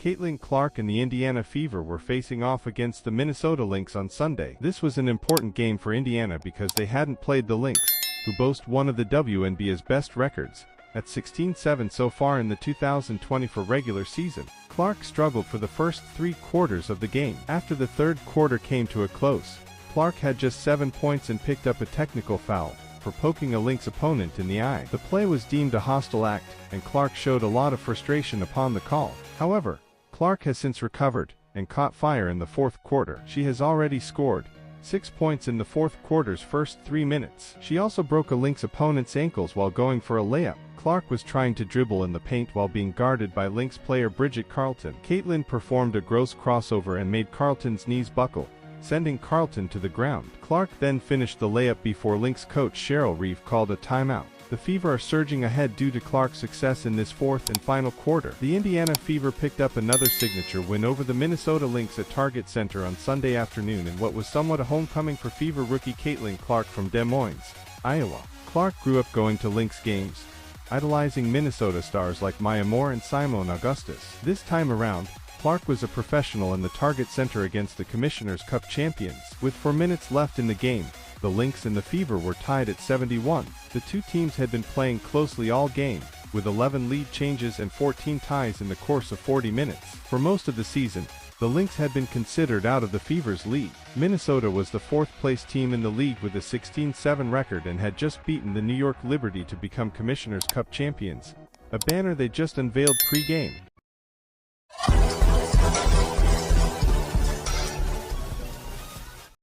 Caitlin Clark and the Indiana Fever were facing off against the Minnesota Lynx on Sunday. This was an important game for Indiana because they hadn't played the Lynx, who boast one of the WNBA's best records, at 16-7 so far in the 2024 regular season. Clark struggled for the first 3 quarters of the game. After the third quarter came to a close, Clark had just 7 points and picked up a technical foul for poking a Lynx opponent in the eye. The play was deemed a hostile act, and Clark showed a lot of frustration upon the call. However, Clark has since recovered and caught fire in the fourth quarter. She has already scored 6 points in the fourth quarter's first 3 minutes. She also broke a Lynx opponent's ankles while going for a layup. Clark was trying to dribble in the paint while being guarded by Lynx player Bridget Carlton. Caitlin performed a gross crossover and made Carlton's knees buckle, sending Carlton to the ground. Clark then finished the layup before Lynx coach Cheryl Reeve called a timeout. The Fever are surging ahead due to Clark's success in this fourth and final quarter. The Indiana Fever picked up another signature win over the Minnesota Lynx at Target Center on Sunday afternoon in what was somewhat a homecoming for Fever rookie Caitlin Clark from Des Moines, Iowa. Clark grew up going to Lynx games, idolizing Minnesota stars like Maya Moore and Simone Augustus. This time around, Clark was a professional in the Target Center against the Commissioner's Cup champions. With 4 minutes left in the game, the Lynx and the Fever were tied at 71. The two teams had been playing closely all game, with 11 lead changes and 14 ties in the course of 40 minutes. For most of the season, the Lynx had been considered out of the Fever's league. Minnesota was the 4th-place team in the league with a 16-7 record and had just beaten the New York Liberty to become Commissioner's Cup champions, a banner they just unveiled pre-game.